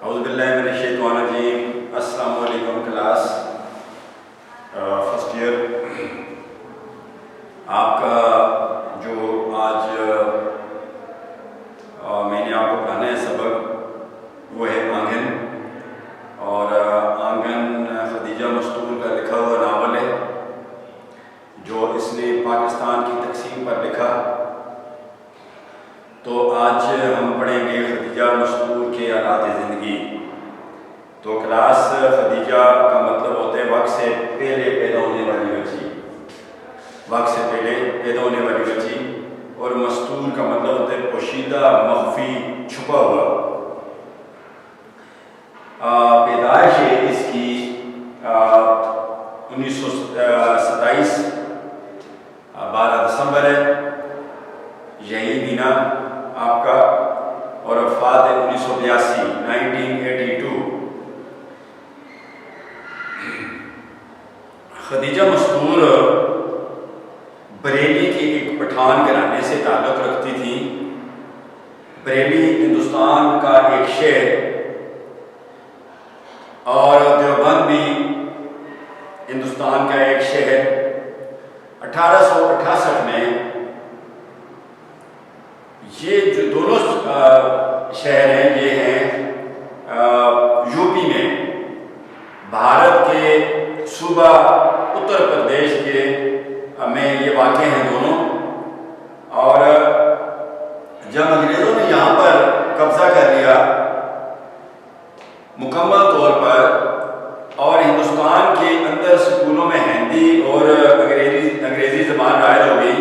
اعوذ باللہ من الشیطان الرجیم۔ السلام علیکم کلاس فرسٹ ایئر۔ آپ کا جو آج میں نے آپ کو پڑھانا ہے سبق وہ ہے آنگن، اور آنگن خدیجہ مستور کا لکھا ہوا ناول ہے جو اس نے پاکستان کی تقسیم پر لکھا۔ تو آج ہم پڑھیں گے خدیجہ مستور کے آلات زندگی۔ تو کلاس خدیجہ کا مطلب ہوتا ہے وقت سے پہلے پیدا ہونے والی بچی، وقت سے پہلے پیدا ہونے والی بچی، اور مستور کا مطلب ہوتا ہے پوشیدہ، مخفی، چھپا ہوا۔ پیدائش اس کی 1927 12 دسمبر ہے، یہی مہینہ آپ کا، اور وفات ہے 1982۔ خدیجہ مستور بریلی کے ایک پٹھان گھرانے سے تعلق رکھتی تھی۔ بریلی ہندوستان کا ایک شہر، اور دیوبند بھی ہندوستان کا ایک شہر۔ 1868 میں یہ جو دونوں شہر ہیں یہ ہیں یو پی میں، بھارت کے صوبہ اتر پردیش کے میں یہ واقع ہیں دونوں۔ اور جب انگریزوں نے یہاں پر قبضہ کر لیا مکمل طور پر، اور ہندوستان کے اندر سکولوں میں ہندی اور انگریزی زبان رائج ہو گئی،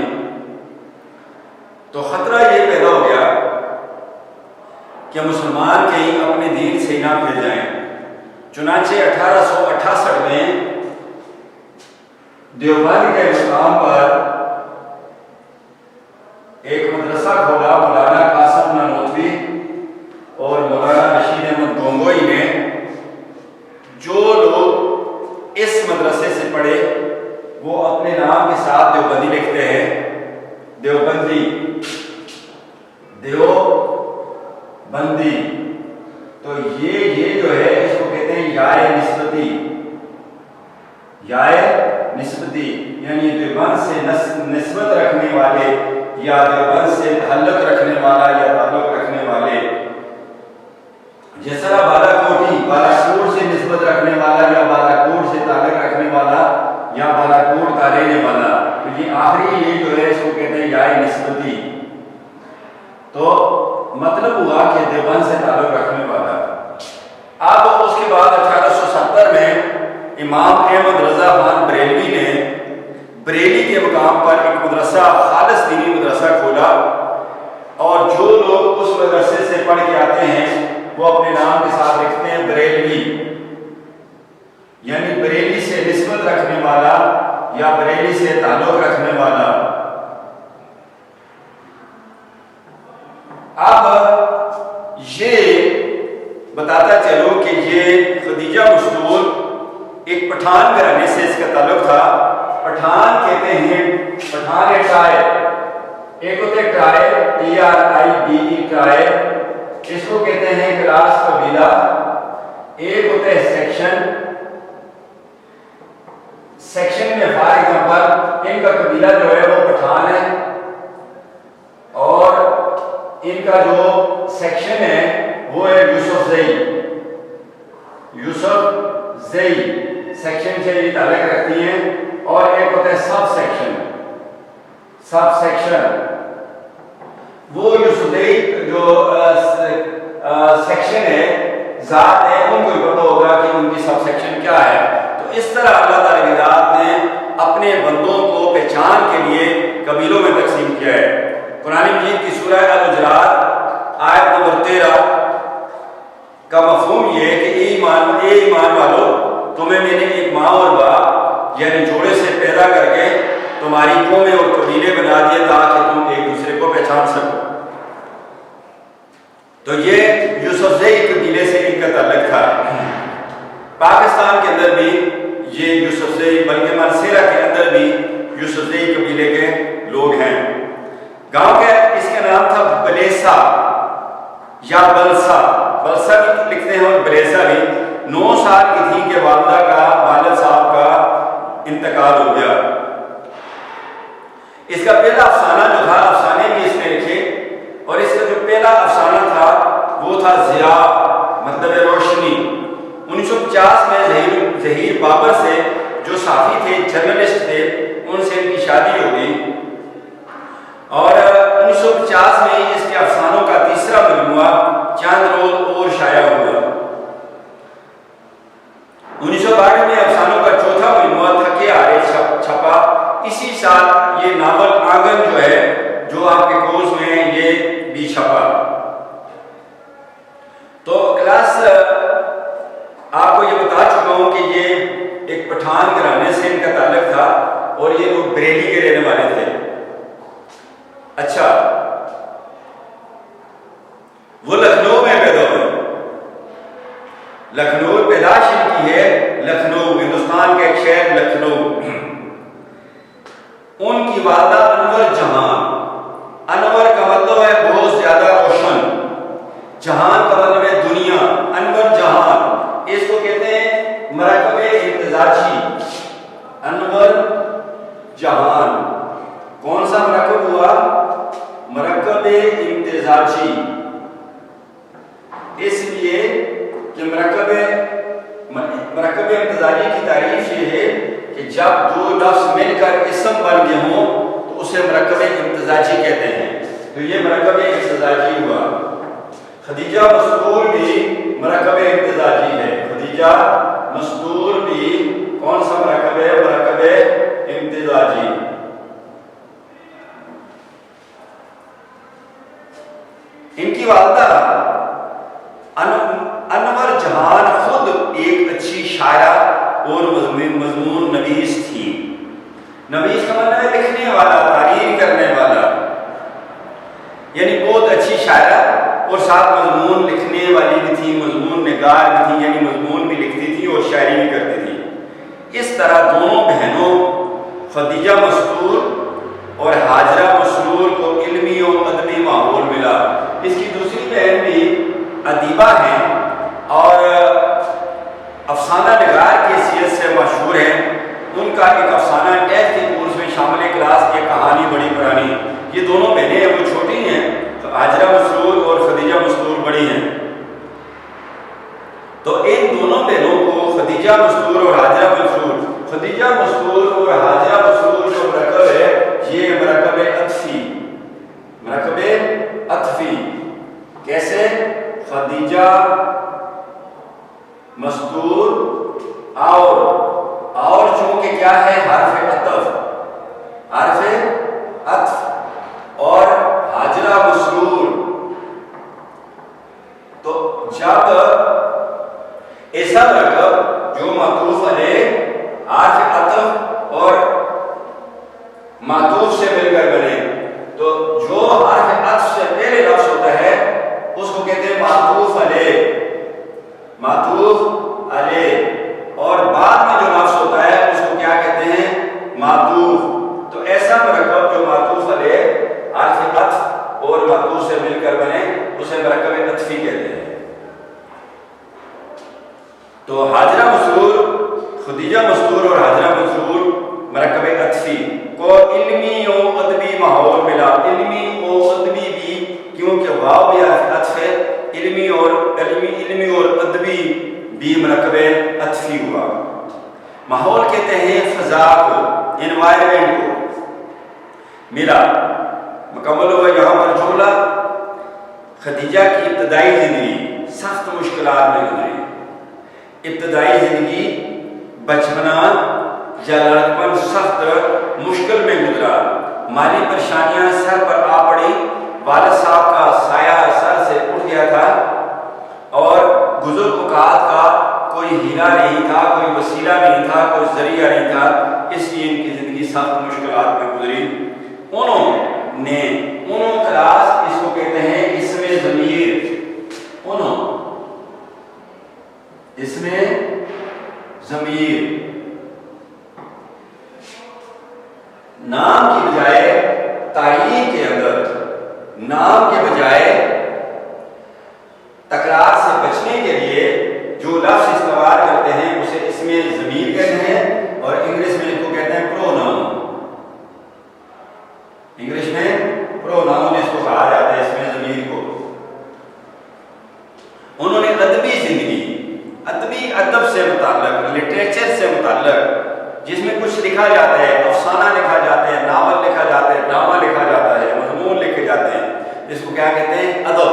تو خطرہ یہ پیدا ہو گیا کہ مسلمان کہیں اپنے دین سے نہ پھر جائیں۔ چنانچہ 1868 میں دیوبند کے مقام پر ایک مدرسہ کھولا مولانا قاسم نانوتوی اور مولانا رشید احمد گنگوئی نے۔ جو لوگ اس مدرسے سے پڑھے وہ اپنے نام کے ساتھ دیوبندی لکھتے ہیں، دیوبندی، دیوبندی۔ تو یہ جو ہے اس کو کہتے ہیں یائے نسبتی، یائے نسبتی، یعنی دیوبند سے نسبت رکھنے والے، یا دیوبند سے تعلق رکھنے والا یا تعلق رکھنے والے۔ جس طرح بالاکوٹی، بالاکوٹ سے نسبت رکھنے والا یا بالاکوٹ سے تعلق رکھنے والا یا بالاکوٹ کا رہنے والا۔ تو یہ آخری یہ جو ہے اس کو کہتے ہیں یائے نسبتی۔ تو مطلب ہوا کہ دیوبند سے تعلق رکھنے والا۔ اب اس کے بعد 1870 میں امام احمد رضا خان بریلوی نے بریلی کے مقام پر ایک مدرسہ، خالص دینی مدرسہ کھولا، اور جو لوگ اس مدرسے سے پڑھ کے آتے ہیں وہ اپنے نام کے ساتھ لکھتے ہیں بریلوی، یعنی بریلی سے نسبت رکھنے والا یا بریلی سے تعلق رکھنے والا۔ اب یہ بتاتا چلو کہ یہ خدیجہ مستور ایک پٹھان گھرانے سے اس کا تعلق تھا۔ پٹھان کہتے ہیں، پٹھان ایک ٹائر، ایک ہوتے ٹائر، TRIBE ٹائر، اس کو کہتے ہیں کلاس قبیلہ۔ ایک ہوتے ہیں سیکشن، سیکشن میں فار ایگزامپل ان کا قبیلہ جو ہے وہ پٹھان ہے، اور ان کا جو سیکشن ہے وہ ہے یوسف زئی، یوسف زئی سیکشن سے یہ تعلق رکھتی ہیں۔ اور ایک ہوتا ہے سب سیکشن، سب سیکشن، وہ یوسف زئی جو سیکشن ہے ذات ہے، ان کو پتہ ہوگا کہ ان کی سب سیکشن کیا ہے۔ تو اس طرح اللہ تعالیٰ کی ذات نے اپنے بندوں کو پہچان کے لیے قبیلوں میں تقسیم کیا ہے۔ قرآن مجید کی سورہ الحجرات آیت نمبر 13 کا مفہوم یہ ہے کہ اے ایمان والو، تمہیں میں نے ایک ماں اور باپ یعنی جوڑے سے پیدا کر کے تمہاری قومیں اور قبیلے بنا دیے تاکہ تم ایک دوسرے کو پہچان سکو۔ تو یہ یوسف زئی قبیلے سے ان کا تعلق تھا۔ پاکستان کے اندر بھی یہ یوسف زئی، بلکہ منصیرہ کے اندر بھی یوسف زئی قبیلے کے لوگ ہیں۔ گاؤں کا اس کا نام تھا بلیسا یا بلسا، بلسا بھی لکھتے ہیں اور بریسا بھی، 9 سال کی تھی کہ والدہ کا، والد صاحب کا انتقال ہو گیا۔ اس کا پہلا افسانہ جو تھا، افسانے بھی اس نے لکھے، اور اس کا جو پہلا افسانہ تھا وہ تھا ضیاء، مطلب روشنی۔ 1950 میں ظہیر بابر سے، جو صحافی تھے، جرنلسٹ تھے، ان سے ان کی شادی ہو گئی، اور 1950 میں اس کے افسانوں کا تیسرا مجموعہ چاند روز اور شائع ہوا۔ 1962 میں افسانوں کا چوتھا مجموعہ تھکے ہارے چھپا۔ اسی سال یہ ناول آنگن جو ہے، جو آپ کے کورس میں ہے، یہ بھی چھپا۔ تو کلاس آپ کو یہ بتا چکا ہوں کہ یہ ایک پٹھان گھرانے سے ان کا تعلق تھا، اور یہ لوگ بریلی کے رہنے والے تھے۔ اچھا، وہ لکھنؤ میں پیدا ہوئے، لکھنؤ پیدائش ان کی ہے، لکھنؤ، ہندوستان کا ایک شہر لکھنؤ۔ ان کی والدہ انور جہاں، انور کا مطلب ہے بہت زیادہ روشن، جہان کا مطلب ہے دنیا، انور جہان، اس کو کہتے ہیں مرکب امتزاجی، انور جہان۔ کون سا مرکب ہوا؟ مرکب امتزاجی، اس لیے کہ مرکب امتزاجی کی تعریف یہ ہے کہ جب دو لفظ مل کر اسم بن گئے ہوں تو اسے مرکب امتزاجی کہتے ہیں۔ تو یہ مرکب امتزاجی ہوا۔ خدیجہ مستور بھی مرکب امتزاجی ہے، خدیجہ مستور بھی کون سا مرکب ہے؟ مرکب امتزاجی۔ ان کی والدہ انور جہان خود ایک اچھی شاعرہ اور مضمون نویس تھی۔ نویس کا مطلب ہے لکھنے والا، تحریر کرنے والا، یعنی بہت اچھی شاعرہ، اور ساتھ مضمون لکھنے والی بھی تھی، مضمون نگار بھی تھی، یعنی مضمون بھی لکھتی تھی اور شاعری بھی کرتی تھی۔ اس طرح دونوں بہنوں خدیجہ مستور اور حاجرہ مسرور کو علمی اور ادبی ماحول ملا۔ اس کی دوسری بہن بھی ادیبہ ہیں اور افسانہ نگار کی حیثیت سے مشہور ہیں۔ ان کا ایک افسانہ ٹیسٹ کے کورس میں شامل کلاس کی کہانی بڑی پرانی۔ یہ دونوں بہنیں ہیں، وہ چھوٹی ہیں، حاجرہ مسرور اور خدیجہ مستور بڑی ہیں۔ تو ان دونوں بہنوں کو خدیجہ مستور اور حاجرہ مسرور، خدیجہ مستور اور حاجرہ مسرور جو مرکب ہے، یہ مرکب عطفی، مرکب عطفی۔ کیسے؟ خدیجہ مستور اور چونکہ کیا ہے؟ حرف عطف، حرف عطف، اور حاجرہ مسرور۔ تو جب ایسا مرکب جو معطوف علیہ، حرف عطف اور معطوف سے مل کر بنے، تو جو حرف عطف سے پہلے لفظ ہوتا ہے اس کو کہتے ہیں معطوف علیہ، معطوف علیہ، اور بعد میں جو لفظ ہوتا ہے اس کو کیا کہتے ہیں؟ معطوف۔ تو ایسا مرکب جو معطوف علیہ، حرف عطف اور معطوف سے مل کر بنے، اسے مرکب عطفی کہتے ہیں۔ تو حاجرہ مسرور، خدیجہ مستور اور حاجرہ مسرور مرکب عطفی کو علمی و ادبی ماحول ملا۔ علمی و ادبی بھی، کیونکہ واو بھی عطف ہے، علمی اور ادبی بھی مرکب عطفی ہوا۔ ماحول کہتے ہیں فضا کو، انوائرمنٹ کو ملا۔ مکمل ہوا یہاں پر جملہ۔ خدیجہ کی ابتدائی زندگی سخت مشکلات میں گزری۔ ابتدائی زندگی، بچپنا یا لڑکپن سخت مشکل میں گزرا۔ مالی پریشانیاں سر پر آ پڑی، والد صاحب کا سایہ سر سے اٹھ گیا تھا، اور گزر اوقات کا کوئی ہیرا نہیں تھا، کوئی وسیلہ نہیں تھا، کوئی ذریعہ نہیں تھا، اس لیے ان کی زندگی سخت مشکلات میں گزری۔ انہوں کلاس اس کو کہتے ہیں اسم ضمیر، اسم ضمیر، نام کی بجائے تاریخ کے اندر، نام کے بجائے تکرار سے تشریح کے لیے جو لفظ استعمال کرتے ہیں اسے اس میں ضمیر کہتے ہیں، اور انگلش میں اس کو کہتے ہیں پروناؤن. انگلش میں پروناؤن اس کو کہا جاتا ہے، اس میں ضمیر کو. انہوں نے ادبی زندگی، ادبی ادب سے متعلق، لٹریچر سے متعلق، جس میں کچھ لکھا جاتا ہے، افسانہ لکھا جاتا ہے، ناول لکھا جاتا ہے، ڈرامہ لکھا جاتا ہے، مضمون لکھے جاتے ہیں، اس کو کیا کہتے ہیں؟ ادب.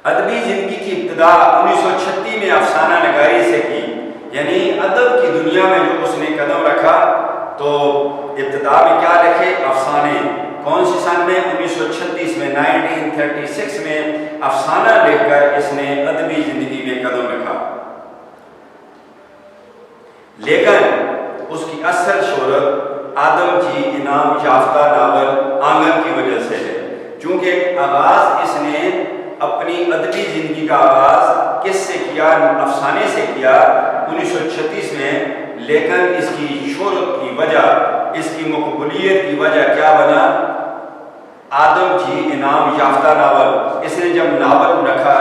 ادبی زندگی کی ابتدا 1936 میں افسانہ نگاری سے کی. یعنی ادب کی دنیا میں جو اس نے قدم رکھا تو ابتدا میں کیا لکھے؟ افسانے. کون سی سن میں؟ 1936 میں، 1936 میں افسانہ لکھ کر اس نے ادبی زندگی میں قدم رکھا. لیکن اس کی اصل شہرت آدم جی انعام یافتہ ناول آنگن کی وجہ سے ہے. چونکہ آغاز اس نے اپنی ادبی زندگی کا آغاز کس سے کیا؟ افسانے سے کیا 1936 میں. لیکن اس کی شہرت کی وجہ، اس کی مقبولیت کی وجہ کیا بنا؟ آدم جی انعام یافتہ ناول. اس نے جب ناول لکھا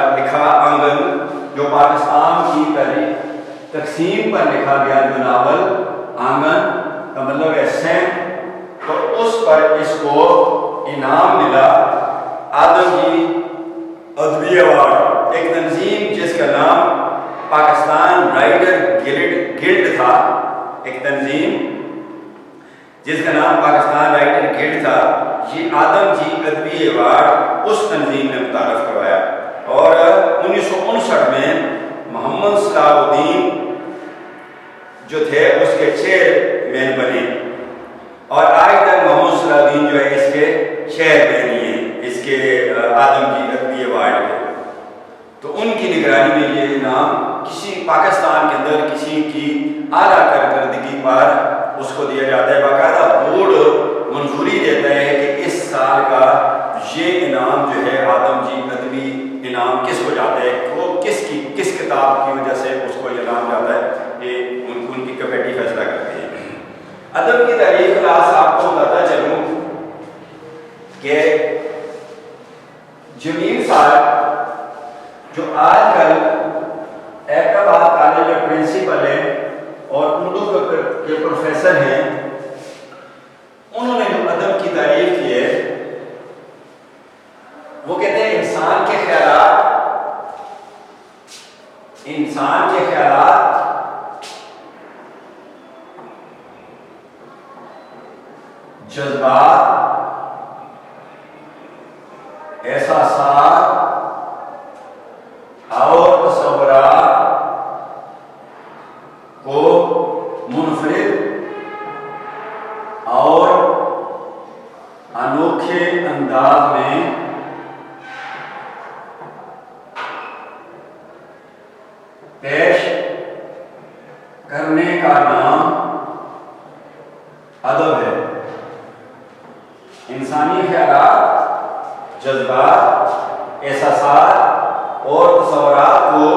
آنگن، جو پاکستان کی تقسیم پر لکھا گیا جو ناول آنگن کا مطلب ہے سینٹ، تو اس پر اس کو انعام ملا. آدم جی ادبی ایوارڈ، ایک تنظیم جس کا نام پاکستان رائٹر گلڈ تھا، ایک تنظیم جس کا نام پاکستان رائٹر گلڈ تھا، یہ آدم جی ادبی ایوارڈ اس تنظیم نے متعارف کروایا. اور 1959 میں محمد صلاح الدین جو تھے اس کے چیئرمین بنے، اور آج تک محمد صلاح الدین جو ہے اس کے چیئرمین ہی ہیں، اس کے آدم جی ادبی ایوارڈ کے. تو ان کی نگرانی میں یہ انعام کسی پاکستان کے اندر کسی کی اعلیٰ کارکردگی پر اس کو دیا جاتا ہے. باقاعدہ بورڈ منظوری دیتا ہے کہ اس سال کا یہ انعام جو ہے آدم جی ادبی انعام کس کو جاتا ہے، وہ کس کتاب کی وجہ سے اس کو یہ انعام جاتا ہے، یہ ان کی کمیٹی فیصلہ کرتی ہے. ادب کی تاریخ کلاس آپ کو بتاتا چلوں کہ جمیل صاحب جو آج کل ایبٹ کالج میں پرنسپل ہیں اور اردو کے پروفیسر ہیں، انہوں نے جو ادب کی تعریف کی ہے وہ کہتے ہیں انسان کے خیالات، جذبات، احساسات اور تصورات کو منفرد اور انوکھے انداز میں پیش کرنے کا نام ادب ہے. انسانی خیالات، جذبات، احساسات اور تصورات کو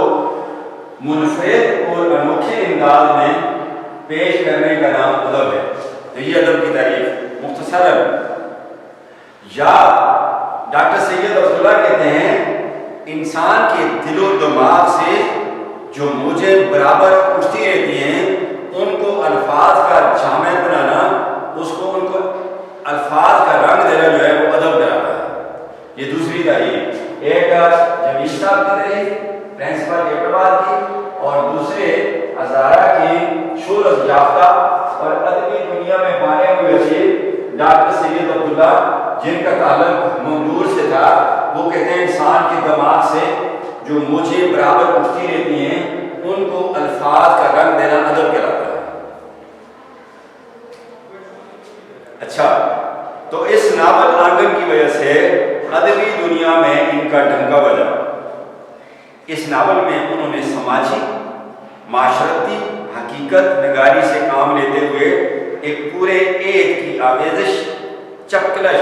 منفرد اور انوکھے انداز میں پیش کرنے کا نام ادب ہے. یہ ادب کی تعریف مختصراً. یا ڈاکٹر سید عبداللہ کہتے ہیں انسان کے دل و دماغ سے جو موجیں برابر اٹھتی رہتی ہیں ان کو الفاظ کا جامع بنانا، ان کو الفاظ کا رنگ دینا جو ہے وہ ادب کہلاتا ہے. یہ دوسری تعریف، ایک جمیل صاحب کی تعریف پرنسپل ایبٹ کی، اور دوسرے ہزارہ کی شہرت یافتہ اور ادبی دنیا میں مانے ہوئے تھے ڈاکٹر سید عبداللہ جن کا تعلق منظور سے تھا. وہ کہتے ہیں انسان کے دماغ سے جو موجیں برابر اٹھتی رہتی ہیں ان کو الفاظ کا رنگ دینا ادب کہلاتا ہے. اچھا، تو اس ناول آنگن کی وجہ سے ادبی دنیا میں ان کا ڈھنگا بجا. اس ناول میں انہوں نے سماجی، معاشرتی حقیقت نگاری سے کام لیتے ہوئے ایک پورے ایک کی آمیزش، چپکلش،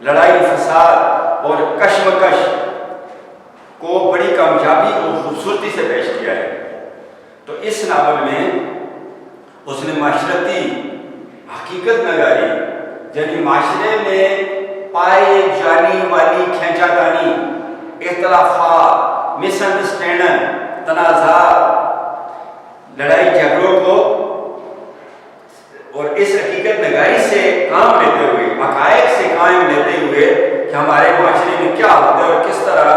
لڑائی فساد اور کشمکش کو بڑی کامیابی اور خوبصورتی سے پیش کیا ہے. تو اس ناول میں اس نے معاشرتی حقیقت نگاری، یعنی معاشرے میں پائے جانے والی کھینچا تانی اختلافات، مس انڈرسٹینڈنگ، تنازعات، لڑائی جھگڑوں کو اور اس حقیقت نگاری سے کام لیتے ہوئے، حقائق سے کام لیتے ہوئے کہ ہمارے معاشرے میں کیا ہوتا ہے اور کس طرح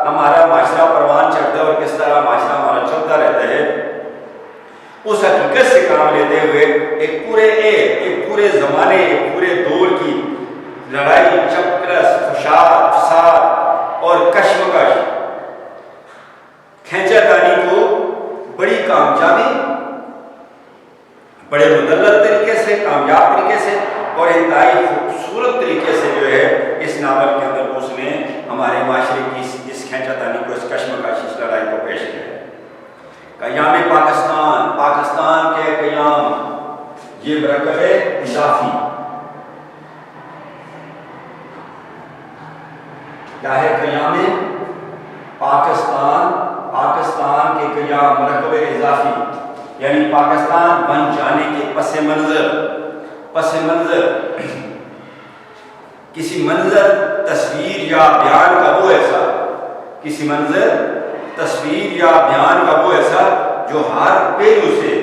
ہمارا معاشرہ پروان چڑھتا ہے اور کس طرح معاشرہ ہمارا چلتا رہتا ہے، اس حقیقت سے کام لیتے ہوئے ایک پورے زمانے، ایک پورے دور کی لڑائی، چپرس، فساد اور کشمکش، کھینچا تانی کو بڑی کامیابی، بڑے مدلل طریقے سے، کامیاب طریقے سے اور انتہائی خوبصورت طریقے سے جو ہے اس ناول کے اندر اس نے ہمارے معاشرے کی اس کھینچا تانی کو، اس کشمکش، اس لڑائی کو پیش کیا ہے۔ قیام پاکستان، پاکستان کے قیام، یہ مرکب اضافی کیا ہے؟ قیام پاکستان، پاکستان کے قیام، مرکب اضافی یعنی پاکستان بن جانے کے پس منظر کسی منظر، تصویر یا بیان کا وہ ایسا، کسی منظر، تصویر یا بیان کا وہ ایسا جو ہر پہلو سے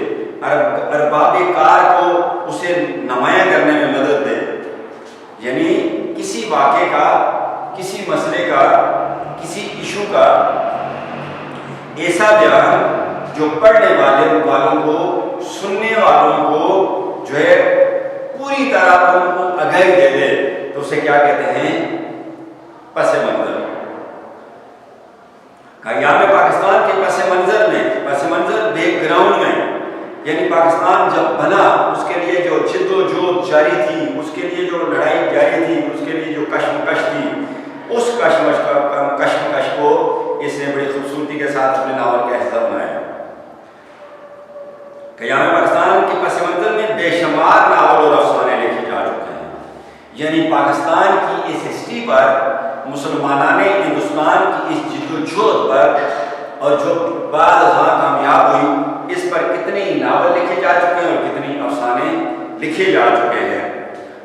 ارباب کار کو اسے نمایاں کرنے میں مدد دے، یعنی کسی واقعے کا، کسی مسئلے کا، کسی ایشو کا ایسا بیان جو پڑھنے والوں کو، سننے والوں کو جو ہے پوری طرح آگاہی دے دے، تو اسے کیا کہتے ہیں؟ پس منظر۔ قیام پاکستان کے پس منظر میں، پس منظر بیک گراؤنڈ میں، یعنی پاکستان جب بنا اس کے لیے جو جد و جہد جاری تھی، اس کے لیے جو لڑائی جاری تھی، اس کے لیے جو کشمکش تھی، اس کشمکش کو اس نے بڑی خوبصورتی کے ساتھ اپنے ناول کا حصہ بنایا۔ قیام پاکستان کے پس منظر میں بے شمار ناول اور افسانے لکھے جا چکے ہیں، یعنی پاکستان کی اس ہسٹری پر، مسلمانان ہندوستان کی اس جد و جہد پر، اور جو بعد ازاں کامیاب ہوئی، اس پر کتنے ناول لکھے جا چکے ہیں اور کتنے افسانے لکھے جا چکے ہیں۔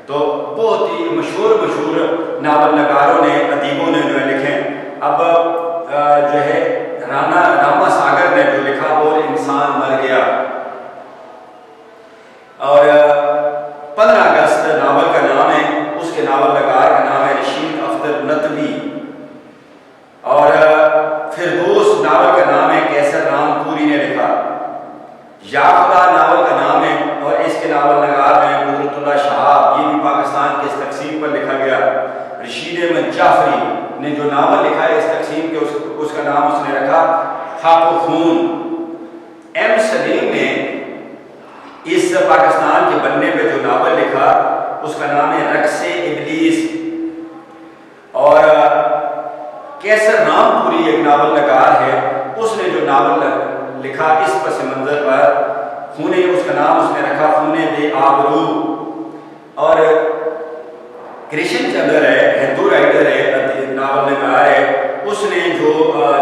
تو بہت ہی مشہور ناول نگاروں نے، ادیبوں نے جو ہے لکھے۔ اب جو ہے راما ساگر نے جو لکھا وہ انسان مر گیا، اور 15 اگست ناول کا نام ہے، اس کے ناول نگار کا نام ہے رشید اختر نتوی، اور فردوس ناول کا نام ہے کیسر رام پوری نے لکھا، یا خدا ناول کا نام ہے، اور اس کے ناول نگار ہیں قدرت اللہ شہاب، یہ بھی پاکستان کی اس تقسیم پر لکھا گیا۔ رشید احمد جعفری نے جو ناول لکھا ہے اس تقسیم کے، اس کا نام اس نے رکھا خاک و خون۔ ایم سلیم نے اس پاکستان کے بننے پہ جو ناول لکھا اس کا نام ہے رقص ابلیس، اور کیسر رام پوری ایک ناول نگار ہے، اس نے جو ناول لکھا اس پس منظر پر، خونے، اس کا نام اس نے رکھا خونے بے آبرو۔ اور کرشن چندر ہے، ہندو رائٹر ہے، ناول نگار ہے، اس نے جو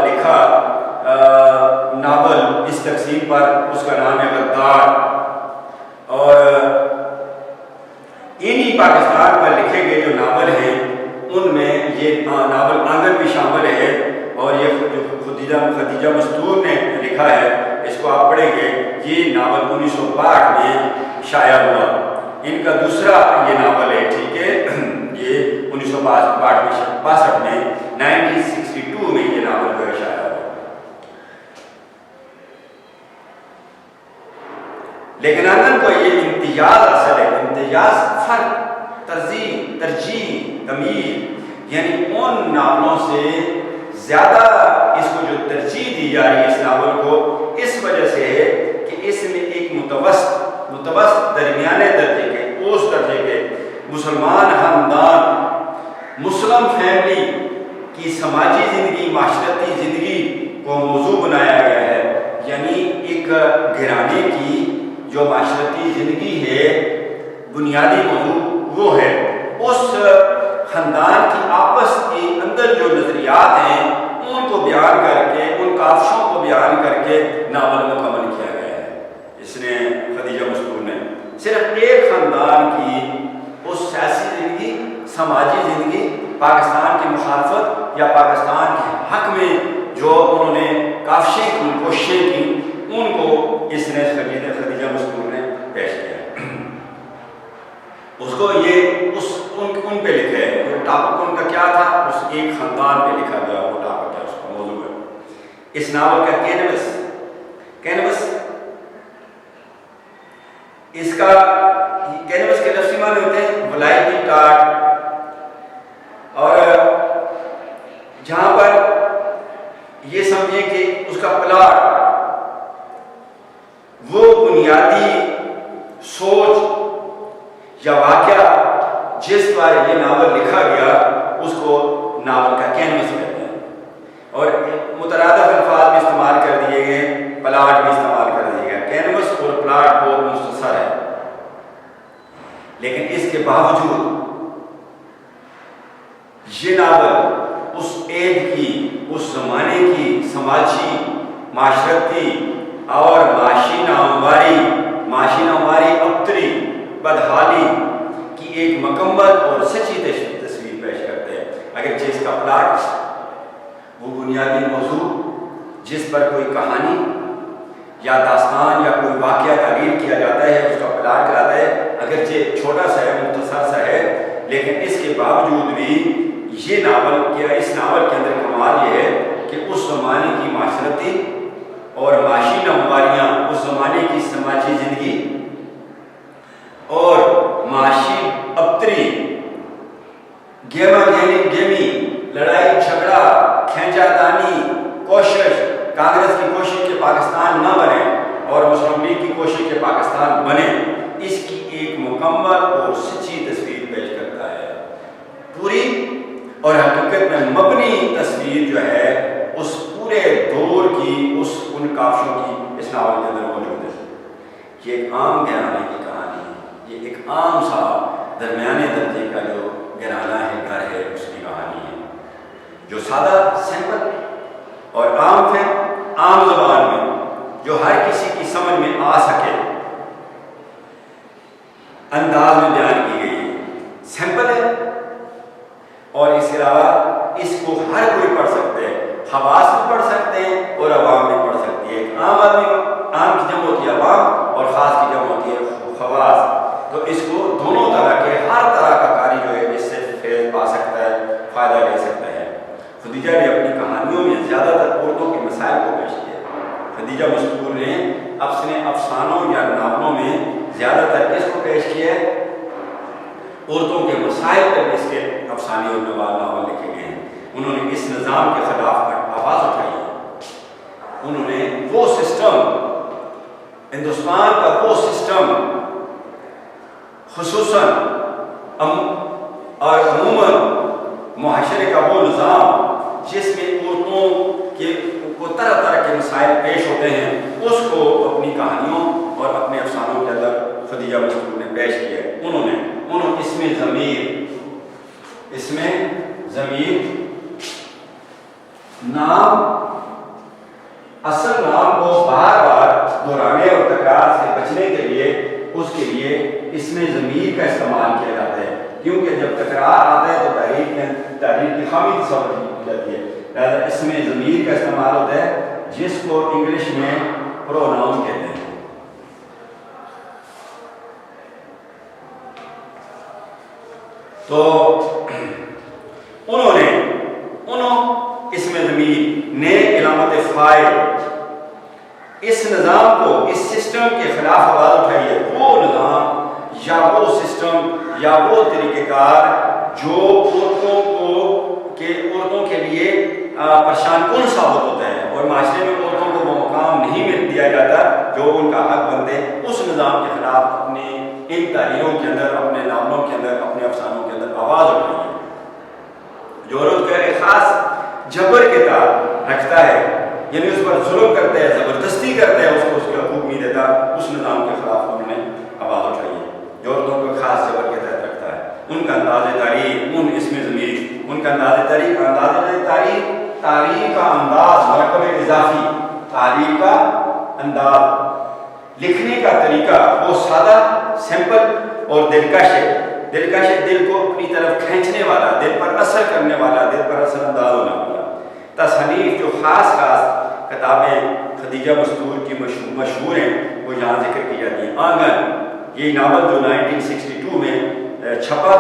لکھا ناول اس تقسیم پر، اس کا نام ہے غدار۔ اور انہی پاکستان پر لکھے گئے جو ناول ہیں ان میں یہ ناول آنگن بھی شامل ہے، اور یہ جو خدیجہ مستور نے لکھا ہے، اس کو آپ پڑھیں گے، یہ ناول 1962 میں شائع ہوا۔ ان کا دوسرا یہ ناول ہے، ٹھیک ہے، یہ 1962 میں 1962 میں یہ ناول جو ہے شائع ہوا۔ لیکن آنگن کو یہ امتیاز حاصل ہے، امتیاز، فرق، ترجیح، تمیز، یعنی ان ناولوں سے زیادہ اس کو جو ترجیح دی جا رہی ہے اس ناول کو، اس وجہ سے ہے کہ اس میں ایک متوسط درمیانے درجے کے، اوسط درجے کے مسلمان خاندان، مسلم فیملی کی سماجی زندگی، معاشرتی زندگی کو موضوع بنایا گیا ہے، یعنی ایک گھرانے کی جو معاشرتی زندگی ہے بنیادی موضوع وہ ہے، اس خاندان کی آپس کے اندر جو نظریات ہیں ان کو بیان کر کے، ان کاوشوں کو بیان کر کے ناول مکمل کیا گیا ہے۔ اس نے خدیجہ مستور نے صرف ایک خاندان کی اس سیاسی زندگی، سماجی زندگی، پاکستان کی مخالفت یا پاکستان کے حق میں جو انہوں نے کافشیں کی، کوششیں کی، ان کو اس نے خدیجہ مستور نے پیش کیا۔ اس کو یہ ان پہ لکھا ہے، ٹاپک ان کا کیا تھا، اس ایک خاندان پہ لکھا گیا وہ ٹاپک ہے، اس کا موضوع ہے۔ اس ناول کا کینوس اس کا کینوس کے لفظی معنی ہوتے ہیں ولایتی ٹاٹ، اور جہاں پر یہ سمجھیں کہ اس کا پلاٹ وہ بنیادی سوچ یا واقعہ جس پر یہ ناول لکھا گیا اس کو ناول کا کینوس کہتے ہیں، اور مترادف الفاظ بھی استعمال کر دیے گئے، پلاٹ بھی استعمال کر دیا گیا۔ کینوس اور پلاٹ بہت مختصر ہے، لیکن اس کے باوجود یہ ناول اس عید کی، اس زمانے کی سماجی، معاشرتی اور معاشی نامواری ابتری بدحالی کی ایک مکمل اور سچی تصویر پیش کرتے ہیں۔ اگرچہ اس کا پلاٹ وہ بنیادی موضوع جس پر کوئی کہانی یا داستان یا کوئی واقعہ تعریف کیا جاتا ہے اس کا پلاٹ کراتا ہے، اگرچہ چھوٹا سا ہے، مختصر سا ہے، لیکن اس کے باوجود بھی یہ ناول کیا، اس ناول کے اندر کمال یہ ہے کہ اس زمانے کی معاشرتی اور معاشی نامواریاں، اس زمانے کی سماجی زندگی اور معاشی ابتری، گیمی، لڑائی جھگڑا، کھینچا تانی، کوشش، کانگریس کی کوشش کہ پاکستان نہ بنے اور مسلم لیگ کی کوشش کہ پاکستان بنے، اس کی ایک مکمل اور سچی تصویر پیش کرتا ہے۔ پوری اور حقیقت میں مبنی تصویر جو ہے اس پورے دور کی، ان کافشوں کی اس ناول کے اندر موجود ہے۔ یہ ایک عام گھرانے کی کہانی ہے، یہ ایک عام سا درمیانے درجے کا جو گھرانہ ہے، گھر ہے، اس کی کہانی ہے جو سادہ، سمپل اور عام ہے، عام زبان میں جو ہر کسی کی سمجھ میں آ سکے انداز میں بیان کی گئی ہے، سمپل ہے، اور اس کے علاوہ اس کو ہر کوئی پڑھ سکتے ہیں، خواص بھی پڑھ سکتے ہیں اور عوام بھی پڑھ سکتی ہے۔ ایک عام آدمی، عام کی جمع ہوتی ہے عوام اور خاص کی جمع ہوتی ہے خواص، تو اس کو دونوں طرح کے، ہر طرح کا قاری جو ہے اس سے فیض پا سکتا ہے، فائدہ لے سکتا ہے۔ خدیجہ نے اپنی کہانیوں میں زیادہ تر عورتوں کے مسائل کو پیش کیا۔ خدیجہ مستور نے اپنے افسانوں یا ناولوں میں زیادہ تر کس کو پیش کیا ہے؟ عورتوں کے مسائل پر اس کے افسانے اور ناول لکھے گئے ہیں۔ انہوں نے اس نظام کے خلاف آواز اٹھائی ہے، انہوں نے وہ سسٹم، ہندوستان کا وہ سسٹم، خصوصاً اور عموماً معاشرے کا وہ نظام جس میں عورتوں کو طرح طرح کے مسائل پیش ہوتے ہیں، اس کو اپنی کہانیوں اور اپنے افسانوں کے اندر خدیجہ مستور نے پیش کیا ہے۔ انہوں نے اس میں ضمیر نام، اصل نام کو بار بار دہرانے اور تکرار سے بچنے کے لیے اس میں ضمیر کا استعمال کیا جاتا ہے، کیونکہ جب تکرار آتا ہے تو تحریر کی خامی تصور کی جاتی ہے، لہذا اس میں ضمیر کا استعمال ہوتا ہے جس کو انگلش میں پروناؤن کہتے ہیں۔ تو انہوں اس میں ضمیر نے علامت فاعل، اس نظام کو، اس سسٹم کے خلاف آواز اٹھائی ہے، وہ نظام یا وہ سسٹم یا وہ طریقہ کار جو عورتوں کے لیے پریشان کن ثابت ہوتا ہے اور معاشرے میں عورتوں کو وہ مقام نہیں دیا جاتا جو ان کا حق بنتے، اس نظام کے خلاف اپنے ان تحریروں کے اندر، اپنے ناولوں کے اندر، اپنے افسانوں کے اندر آواز اٹھائی ہے، جو عورت کا ایک خاص جبر کے تحت رکھتا ہے، یعنی اس پر ظلم کرتا ہے، زبردستی کرتا ہے، اس کو اس کے حقوق نہیں دیتا، اس نظام کے خلاف انہوں نے آواز اٹھائی ہے، جو عورتوں کو خاص جبر کے تحت رکھتا ہے۔ ان کا انداز تاریخ، اس میں ضمیر، ان کا انداز تاریخ کا انداز، مرکب اضافی تاریخ کا انداز، لکھنے کا طریقہ وہ سادہ، سمپل اور دلکش ہے، دل کو اپنی طرف کھینچنے والا، دل پر اثر کرنے والا، دل پر اثر انداز ہونا۔ تصانیف جو خاص کتابیں خدیجہ مستور کی مشہور ہیں وہ یہاں ذکر کی جاتی ہیں۔ آنگن، یہ ناول جو 1962 میں چھپا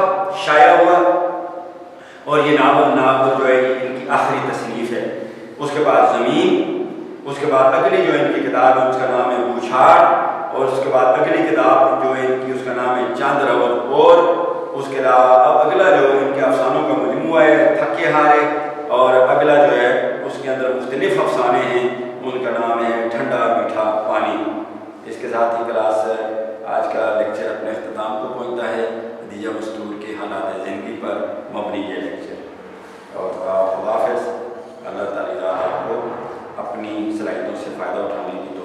شائع ہوا، اور یہ ناول جو ہے ان کی آخری تصنیف ہے۔ اس کے بعد زمین، اس کے بعد اگلی جو ان کی کتاب ہے اس کا نام ہے بوچھاڑ، اور اس کے بعد اگلی کتاب جو ہے ان کی اس کا نام ہے چاند روت، اور اس کے علاوہ اب اگلا جو ان کے افسانوں کا مجموعہ ہے تھکے ہارے، اور اگلا جو ہے اس کے اندر مختلف افسانے ہیں، ان کا نام ہے ٹھنڈا میٹھا پانی۔ اس کے ساتھ ہی کلاس آج کا لیکچر اپنے اختتام کو پہنچتا ہے۔ خدیجہ مستور کے حالات زندگی پر مبنی یہ لیکچر، اور خدا حافظ۔ اللہ تعالیٰ آپ کو اپنی صلاحیتوں سے فائدہ اٹھانے کی